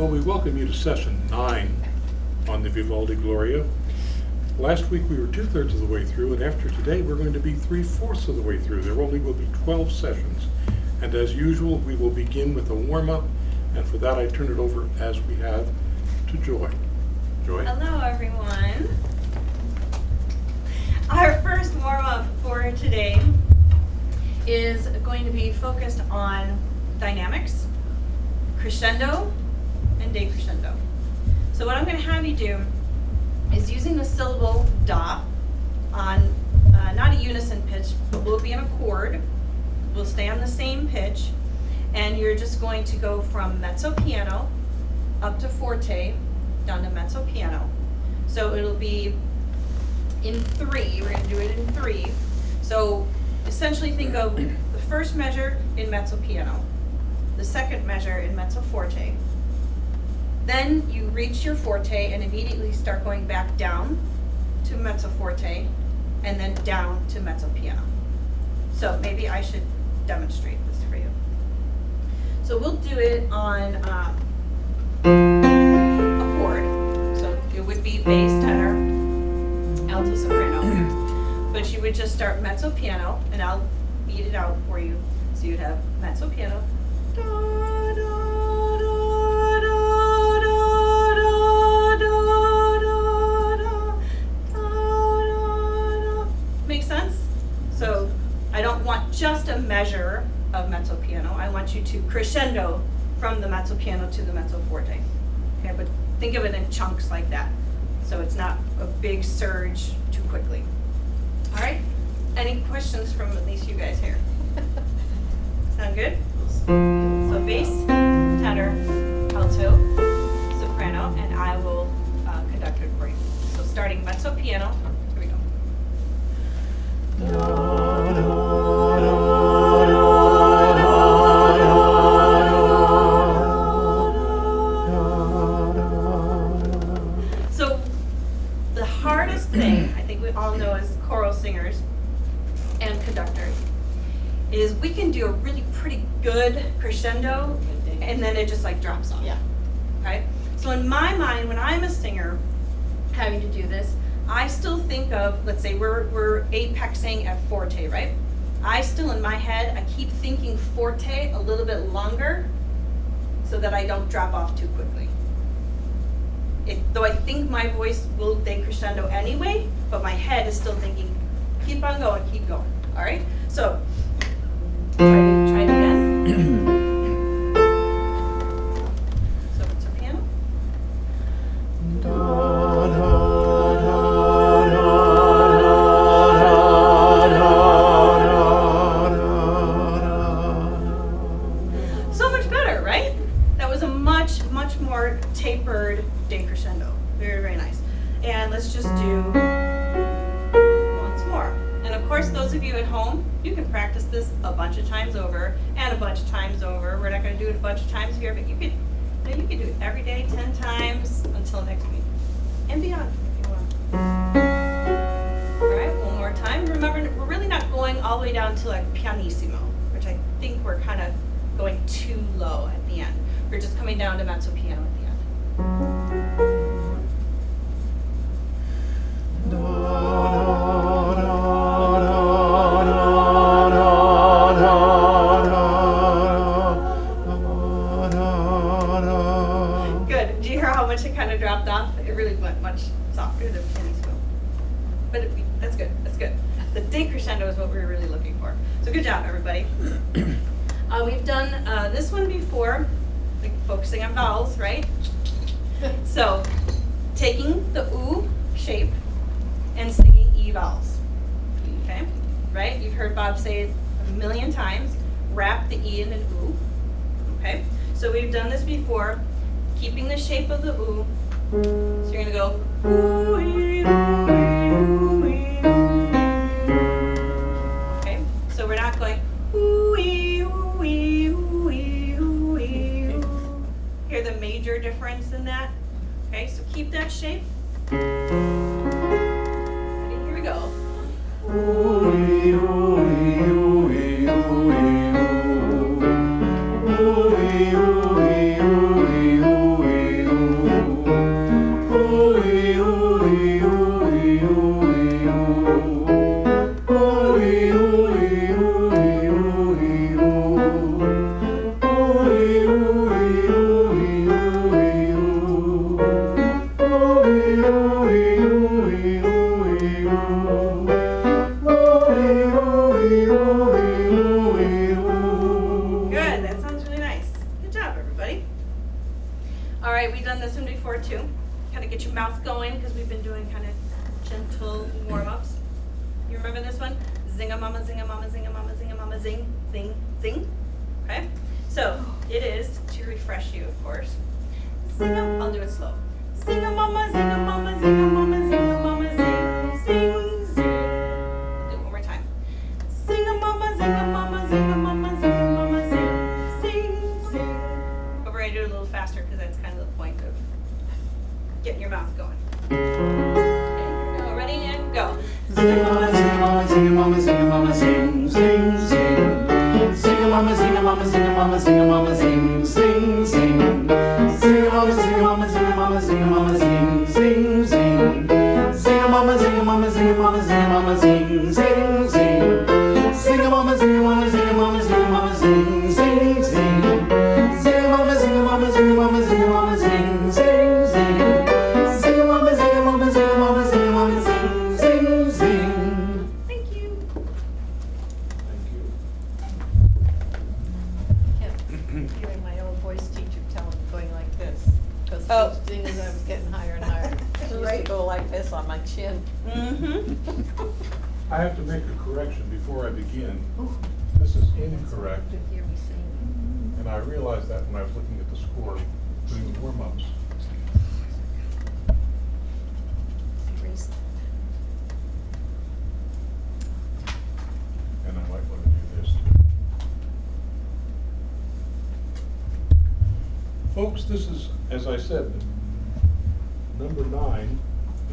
Well, we welcome you to session 9 on the Vivaldi Gloria. Last week we were 2/3 of the way through, and after today we're going to be 3/4 of the way through. There only will be 12 sessions. And as usual, we will begin with a warm-up, and for that I turn it over, as we have, to Joy. Joy? Hello, everyone. Our first warm-up for today is going to be focused on dynamics, crescendo, and decrescendo. So what I'm going to have you do is using the syllable da on not a unison pitch, but we'll be in a chord. We'll stay on the same pitch, and you're just going to go from mezzo piano up to forte, down to mezzo piano. So it'll be in 3. We're going to do it in 3. So essentially think of the first measure in mezzo piano, the second measure in mezzo forte. Then you reach your forte and immediately start going back down to mezzo forte and then down to mezzo piano. So maybe I should demonstrate this for you. So we'll do it on a chord. So it would be bass, tenor, alto, soprano. But you would just start mezzo piano, and I'll beat it out for you. So you'd have mezzo piano. Da, da, da, da, da, da, da, da, da. Make sense? So I don't want just a measure of mezzo piano. I want you to crescendo from the mezzo piano to the mezzo forte. Okay, but think of it in chunks like that. So it's not a big surge too quickly. All right? Any questions from at least you guys here? Sound good? So bass, tenor, alto, soprano, and I will conduct it for you. So starting mezzo piano, here we go. So the hardest thing, I think we all know as choral singers and conductors, is we can do a really pretty good crescendo and then it just like drops off. Yeah. Right? So in my mind, when I'm a singer having to do this, I still think of, let's say we're apexing at forte, right? I still in my head, I keep thinking forte a little bit longer so that I don't drop off too quickly. Though I think my voice will decrescendo anyway, but my head is still thinking, keep on going, keep going. All right? So try it again. So it's a piano. So much better, right? That was a much, much more tapered decrescendo. Very, very nice. And let's just do once more. And of course, those of you at home, you can practice this a bunch of times over and a bunch of times over. We're not going to do it a bunch of times here, but you could do it every day, 10 times until next week and beyond if you want. All right, one more time. Remember, we're really not going all the way down to like pianissimo, which I think we're kind of going too low at the end. We're just coming down to mezzo piano at the end. Good. Did you hear how much it kind of dropped off? It really went much softer than pianissimo. But that's good. That's good. The decrescendo is what we were really looking for. So good job, everybody. We've done this one before, like focusing on vowels, right? So taking the oo shape and singing E vowels. Okay? Right? You've heard Bob say it a million times. Wrap the E in an oo. Okay? So we've done this before, keeping the shape of the oo. So you're going to go oo, ee, oo, ee, oo. Okay? So we're not going oo, ee, ooh, ee, ooh, ee, ooh, ee, ooh. Hear the major difference in that? Okay, so keep that shape. Ready? Here we go. Ooh, ee, ooh, ee, ooh, ee, ooh, ee, ooh. Ooh, ee, ooh, ee, ooh, ee, ooh, ee. going because we've been doing kind of gentle warm-ups. You remember this one? Zing-a-mama, zing-a-mama, zing-a-mama, zing-a-mama, zing, zing, zing. Okay? So it is to refresh you, of course. I'll do it slow. Zing-a-mama, zing-a-mama, zing-a-mama, zing-a-mama, zing, zing, zing. Do it one more time. Zing-a-mama, zing-a-mama, zing-a-mama, zing-a-mama, zing, zing, zing. But we're going to do it a little faster because that's kind of the point of getting your mouth going. Okay, here we go. Ready and go. Zing-a-mama, zing-a-mama, zing-a-mama, zing-a-mama, zing, zing, zing. Zing-a-mama, zing-a-mama, zing-a-mama, zing-a-mama, zing, zing, zing. Zing-a-mama, zing-a-mama, zing-a-mama, zing-a-mama, zing, zing, zing. Zing-a-mama, zing-a-mama, zing-a-mama, zing-a-mama, zing, zing, zing. Zing-a-mama, zing-a-mama, zing-a-mama, zing-a-mama, zing, zing, zing. Zing-a-mama, zing-a-mama, zing-a-mama, zing-a-mama, zing, zing, zing. Zing-a-mama, zing-a-mama, zing-a-mama, zing-a-mama, zing, zing, zing. Thank you. Thank you. Kept hearing my old voice teacher going like this. Because Oh. each thing as I was getting higher and higher. She used to Right. go like this on my chin. Mm-hmm. I have to make a correction before I begin. This is incorrect, To hear me sing. and I realized that when I was looking at the score during the warm-ups. Erase that. And I might want to do this too. Folks, this is, as I said, number 9, and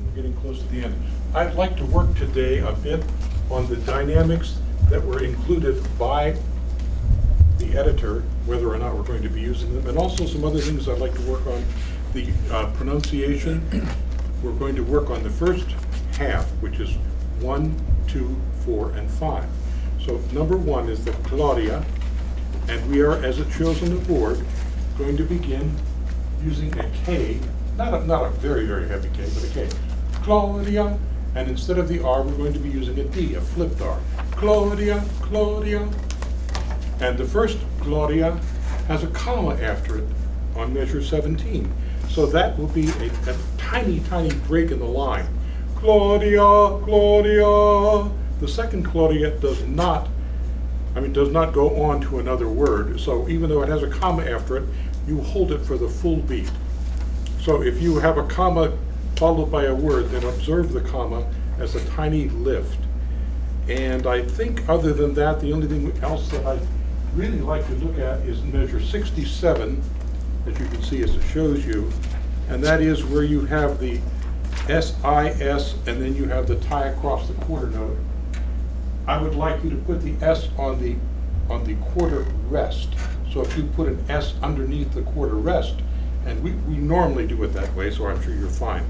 we're getting close to the end. I'd like to work today a bit on the dynamics that were included by the editor, whether or not we're going to be using them, and also some other things I'd like to work on. The pronunciation, we're going to work on the first half, which is 1, 2, 4, and 5. So number 1 is the Gloria, and we are, as it shows on the board, going to begin using a K, not a very, very heavy K, but a K. Gloria, and instead of the R, we're going to be using a D, a flipped R. Gloria, Gloria. And the first Gloria has a comma after it on measure 17. So that will be a tiny, tiny break in the line. Gloria, Gloria. The second Gloria does not go on to another word. So even though it has a comma after it, you hold it for the full beat. So if you have a comma followed by a word, then observe the comma as a tiny lift. And I think other than that, the only thing else that I really like to look at is measure 67, as you can see as it shows you, and that is where you have the S-I-S and then you have the tie across the quarter note. I would like you to put the S on the quarter rest. So if you put an S underneath the quarter rest, and we normally do it that way, so I'm sure you're fine.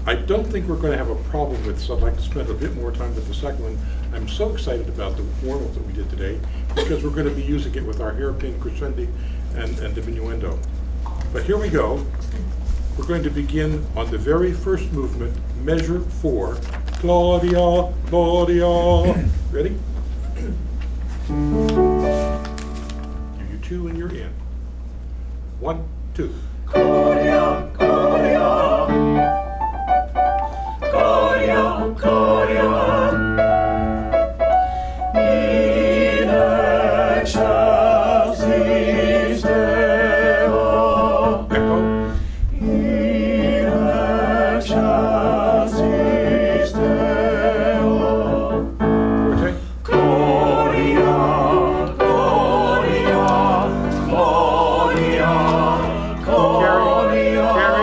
I don't think we're going to have a problem with this. I'd like to spend a bit more time with the second one. I'm so excited about the warm-up that we did today because we're going to be using it with our hairpin crescendi and diminuendo. But here we go. We're going to begin on the very first movement, measure 4. Gloria, Gloria. Ready? Give you 2 and you're in. 1, 2. Gloria, Gloria. Gloria, Gloria. In excelsis Deo. Echo. In excelsis Deo. Forte. Gloria, Gloria, Gloria, Gloria.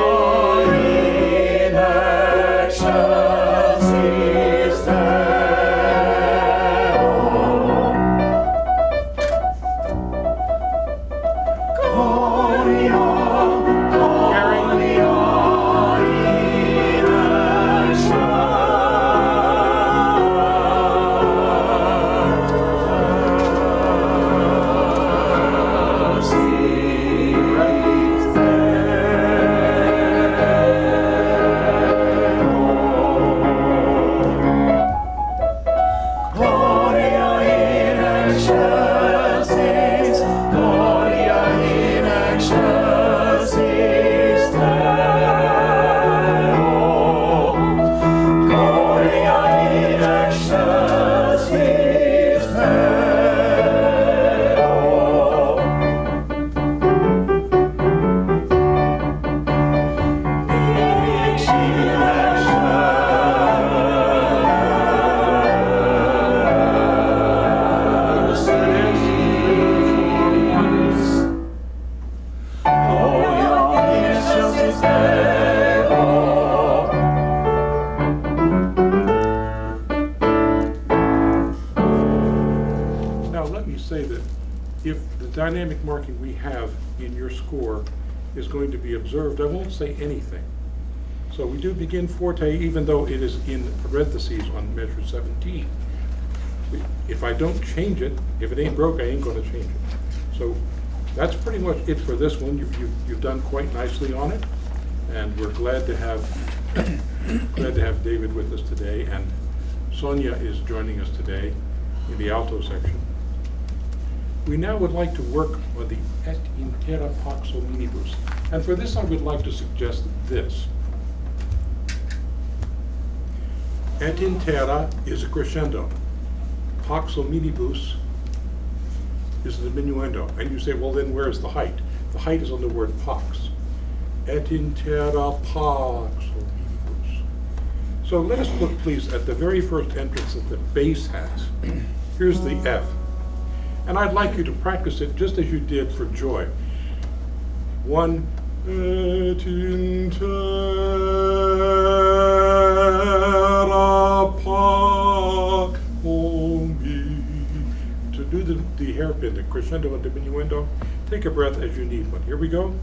dynamic marking we have in your score is going to be observed. I won't say anything. So we do begin forte, even though it is in parentheses on measure 17. If I don't change it, if it ain't broke, I ain't going to change it. So that's pretty much it for this one. You've done quite nicely on it, and we're glad to have David with us today, and Sonia is joining us today in the alto section. We now would like to work on the et intera pax hominibus, and for this I would like to suggest this. Et intera is a crescendo. Pax hominibus is the diminuendo. And you say, well, then where's the height? The height is on the word pax. Et intera pax hominibus. So let us look, please, at the very first entrance that the bass has. Here's the F. And I'd like you to practice it just as you did for joy. One, et intera pax hominibus. To do the hairpin, the crescendo and diminuendo, take a breath as you need one. Here we go.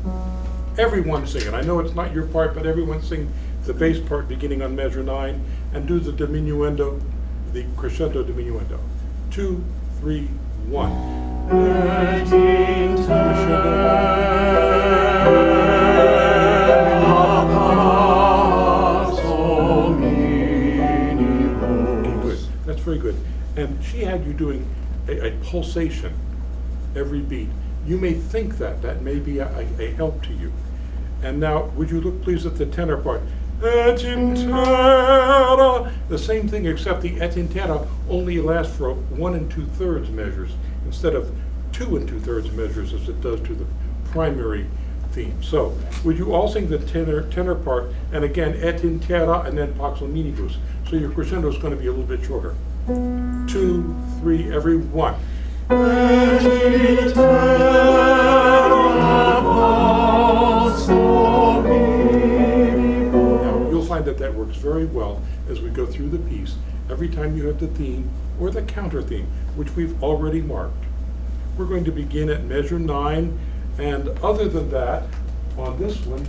Everyone sing it. I know it's not your part, but everyone sing the bass part beginning on measure 9 and do the diminuendo, the crescendo diminuendo. 2, 3, 1. Et intera pax hominibus. Good. That's very good. And she had you doing a pulsation every beat. You may think that may be a help to you. And now, would you look please at the tenor part? Et intera. The same thing, except the et intera only lasts for 1 2/3 measures instead of 2 2/3 measures as it does to the primary theme. So, would you all sing the tenor part, and again, et intera, and then pax hominibus. So your crescendo is going to be a little bit shorter. 2, 3, everyone. Et intera pax hominibus. Now, you'll find that works very well as we go through the piece. Every time you have the theme or the counter theme, which we've already marked. We're going to begin at measure 9, and other than that, on this one,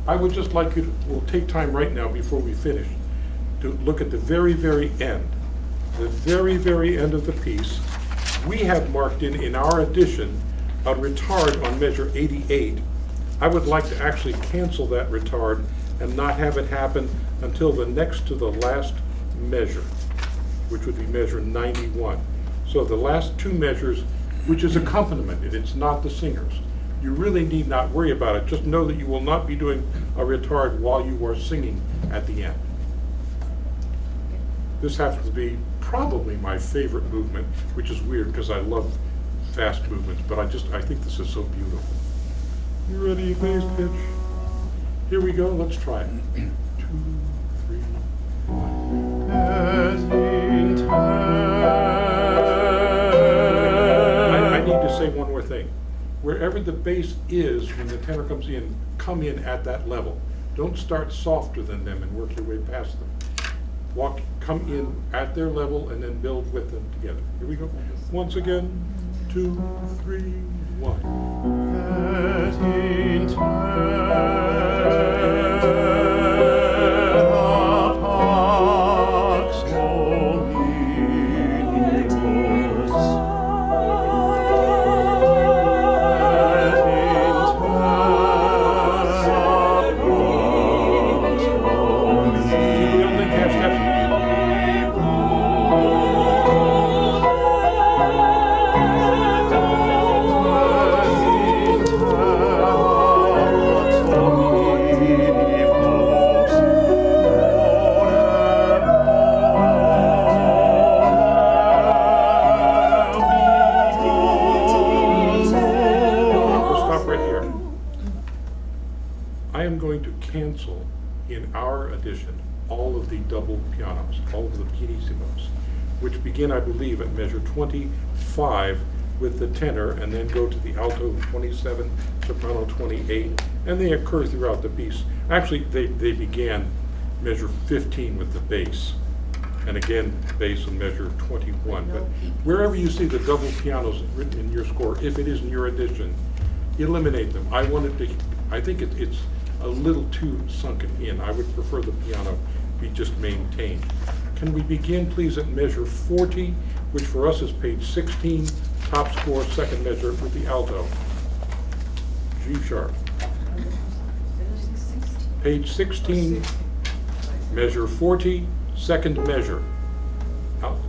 I would just like you to, we'll take time right now before we finish, to look at the very, very end. The very, very end of the piece. We have marked in our edition a retard on measure 88. I would like to actually cancel that retard and not have it happen until the next to the last measure, which would be measure 91. So the last 2 measures, which is accompaniment, and it's not the singers. You really need not worry about it. Just know that you will not be doing a retard while you are singing at the end. This happens to be probably my favorite movement, which is weird because I love fast movements, but I think this is so beautiful. You ready, bass pitch? Here we go, let's try it. 2, 3, 1. I need to say one more thing. Wherever the bass is when the tenor comes in, come in at that level. Don't start softer than them and work your way past them. Come in at their level and then build with them together. Here we go. Once again, 2, 3, 1. Et intera pax hominibus. cancel in our edition all of the double pianos, all of the pianissimos, which begin, I believe, at measure 25 with the tenor, and then go to the alto 27, soprano 28, and they occur throughout the piece. Actually, they began measure 15 with the bass. and again, bass in measure 21. But wherever you see the double pianos written in your score, if it is in your edition, eliminate them. I think it's a little too sunken in. I would prefer the piano be just maintained. Can we begin, please, at measure 40, which for us is page 16, top score, second measure with the alto. G sharp. Page 16, measure 40, second measure.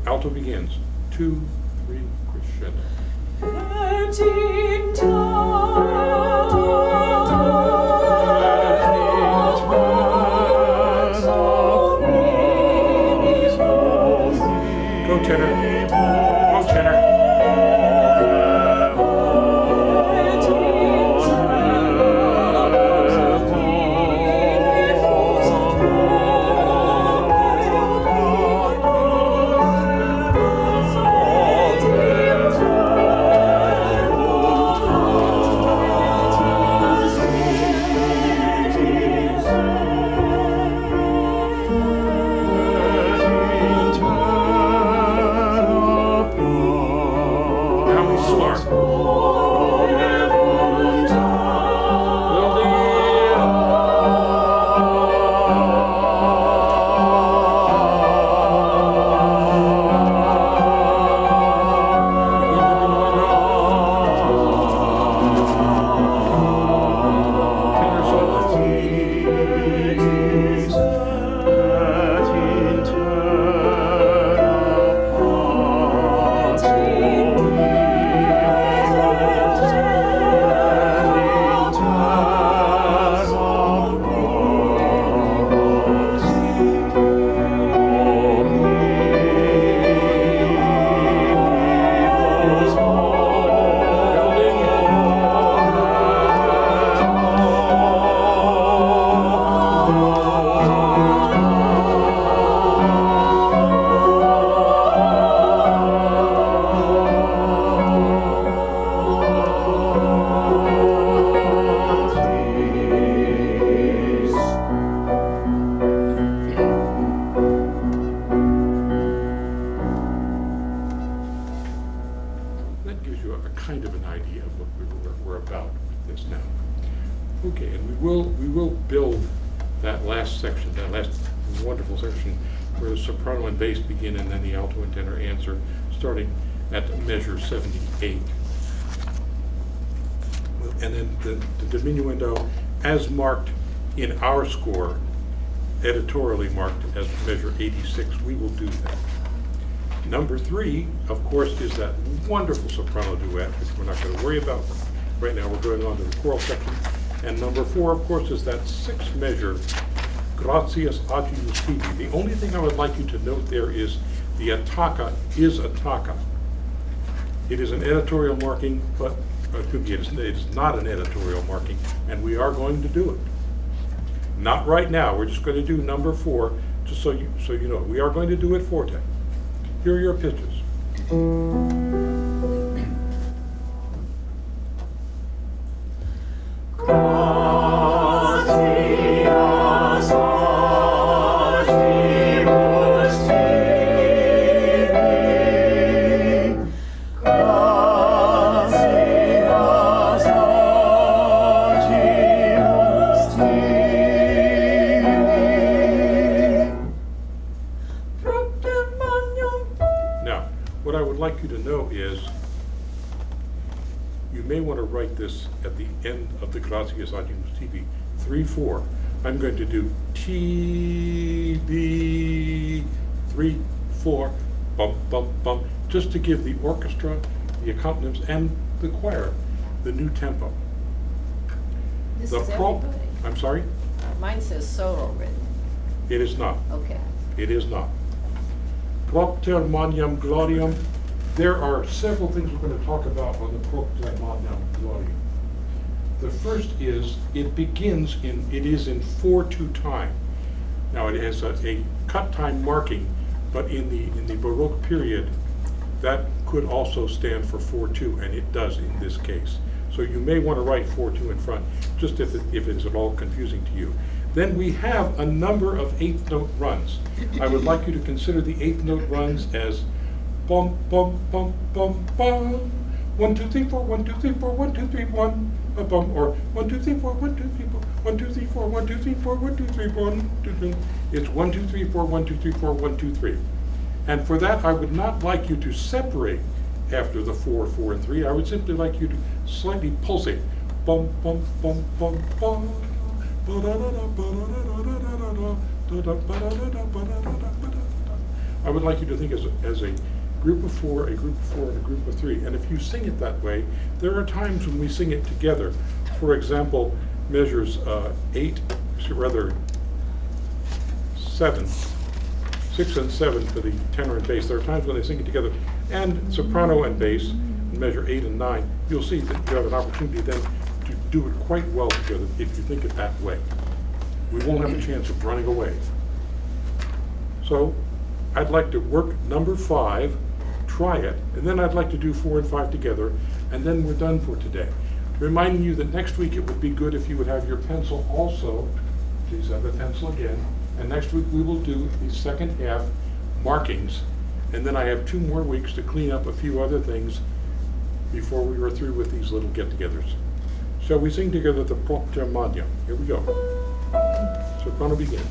Alto begins. 2, 3, crescendo. 13 Go tenor. Go tenor. Soprano and bass begin, and then the alto and tenor answer, starting at measure 78. And then the diminuendo, as marked in our score, editorially marked as measure 86, we will do that. Number 3, of course, is that wonderful soprano duet, which we're not going to worry about right now. We're going on to the choral section. And number 4, of course, is that 6th measure, Gratias Agius Tibi. The only thing I would like you to note there is the attacca is attacca. It is an editorial marking, but it is not an editorial marking, and we are going to do it. Not right now. We're just going to do number 4, just so you know. We are going to do it forte. Here are your pitches. Gratias Agimus Tibi, 3/4. I'm going to do T, B, 3, 4, bump, bump, bump, just to give the orchestra, the accompaniments, and the choir the new tempo. This is everybody. I'm sorry? Mine says solo written. It is not. Okay. It is not. Propter Magnam Gloriam. There are several things we're going to talk about on the Propter Magnam Gloriam. The first is, it is in 4/2 time. Now it has a cut time marking, but in the Baroque period, that could also stand for 4/2, and it does in this case. So you may want to write 4/2 in front, just if it is at all confusing to you. Then we have a number of eighth note runs. I would like you to consider the eighth note runs as bum, bum, bum, bum, bum. 1, 2, 3, 4, 1, 2, 3, 4, 1, 2, 3, 1, a bum, or 1, 2, 3, 4, 1, 2, 3, 4, 1, 2, 3, 4, 1, 2, 3, 4, 1, 2, 3, 1, 2, 3. It's 1, 2, 3, 4, 1, 2, 3, 4, 1, 2, 3. And for that, I would not like you to separate after the 4, 4, and 3. I would simply like you to slightly pulsate. Bum, bum, bum, bum, bum. I would like you to think as a group of 4, a group of 4, and a group of 3. And if you sing it that way, there are times when we sing it together. For example, measures 7, 6 and 7 for the tenor and bass. There are times when they sing it together. And soprano and bass, in measure 8 and 9, you'll see that you have an opportunity then to do it quite well together if you think it that way. We won't have a chance of running away. So I'd like to work number 5, try it, and then I'd like to do 4 and 5 together, and then we're done for today. Reminding you that next week it would be good if you would have your pencil also. Please have the pencil again. And next week we will do the second half markings, and then I have 2 more weeks to clean up a few other things before we are through with these little get-togethers. Shall we sing together the Proctamania? Here we go. Soprano begins.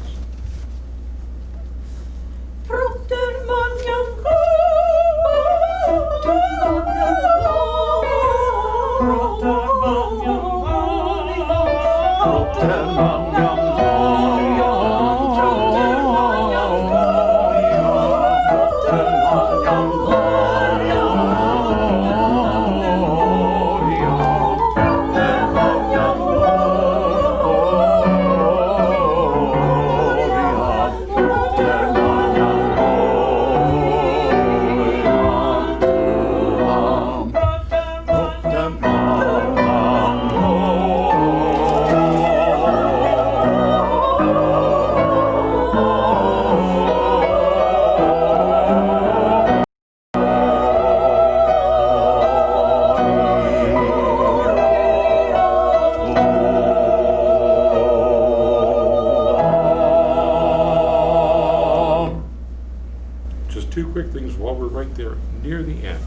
Near the end.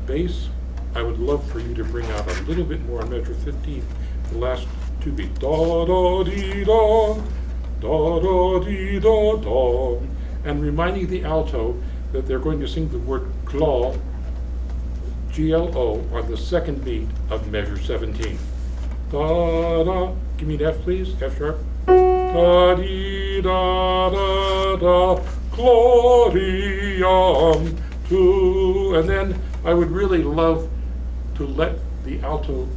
Bass, I would love for you to bring out a little bit more on measure 15, the last 2 beats. Da da dee da, da da dee da da. And reminding the alto that they're going to sing the word glo, G-L-O, on the second beat of measure 17. Da da, give me an F please, F sharp. Da dee da da da, Gloria. And then I would really love to let the alto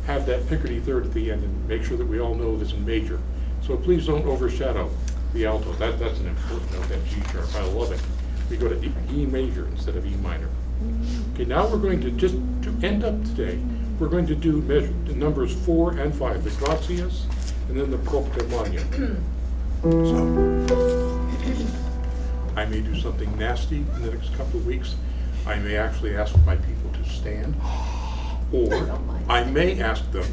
have that picardy third at the end and make sure that we all know it is in major. So please don't overshadow the alto. That's an important note, that G sharp. I love it. We go to E major instead of E minor. Okay, now we're going to to end up today, we're going to do numbers 4 and 5, the Grazias and then the Proctamania. So I may do something nasty in the next couple of weeks. I may actually ask my people to stand, or I may ask them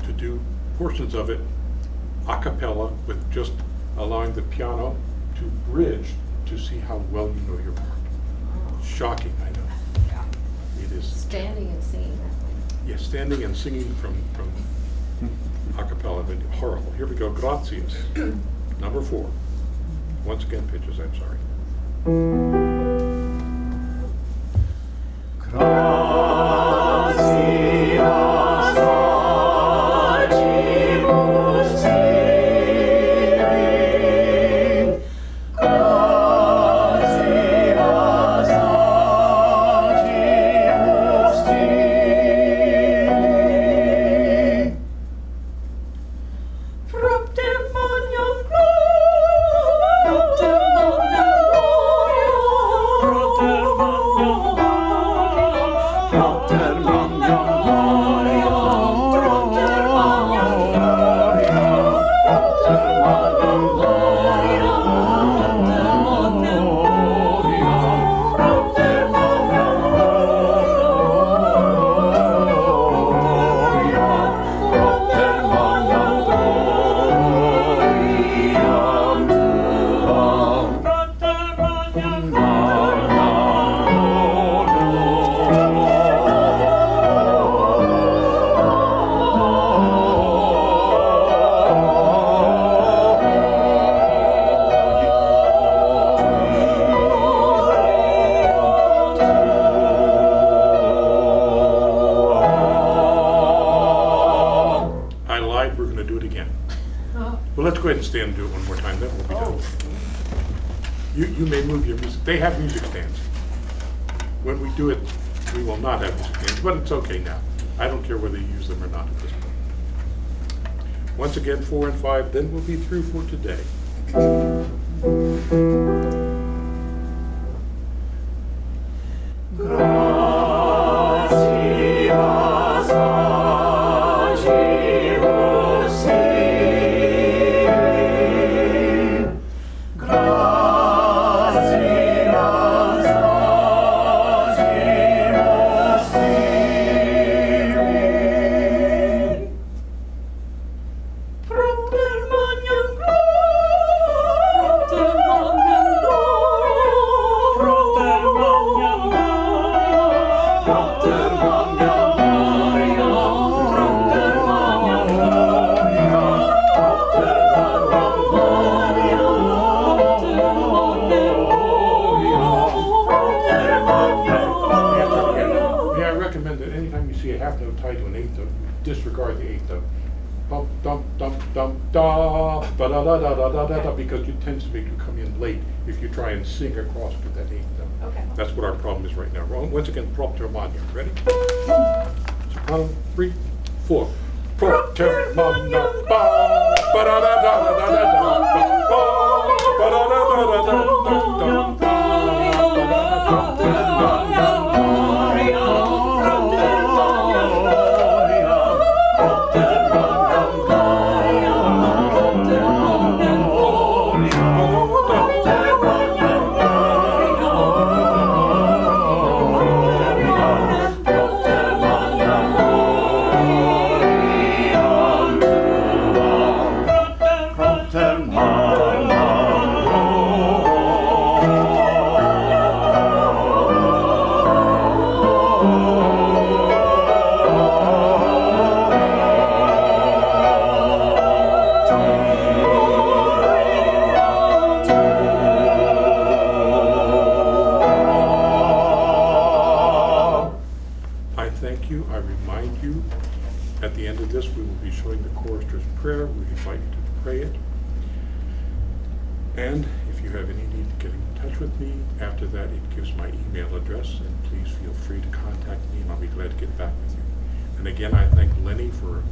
to do portions of it a cappella with just allowing the piano to bridge to see how well you know your part. Shocking, I know. Yeah. It is. Standing and singing that way. Yes, standing and singing from a cappella, but horrible. Here we go, Grazias, number 4. Once again, pitches, I'm sorry. Gracias agibus tibi, gracias agibus tibi. Proctamaniam gloria, again. Well, let's go ahead and stand and do it one more time, then we'll be done. You may move your music. They have music stands. When we do it, we will not have music stands, but it's okay now. I don't care whether you use them or not at this point. Once again, 4 and 5, then we'll be through for today. Disregard the eighth note. Bump, dump, dump, dump, da, ba da da da da da da da, because it tends to make you come in late if you try and sing across with that eighth note. Okay. That's what our problem is right now. Once again, propter mania. Ready? Soprano, 3, 4. Propter mania, ba, ba da da da da da da da, ba, ba da da da da da da da, ba, ba da da da da. At the end of this, we will be showing the chorister's prayer. We invite you to pray it. And if you have any need to get in touch with me, after that it gives my email address, and please feel free to contact me and I'll be glad to get back with you. And again, I thank Lenny for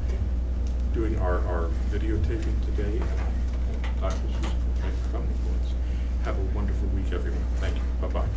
doing our videotaping today, and Dr. Susan for coming for us. Have a wonderful week, everyone. Thank you. Bye-bye.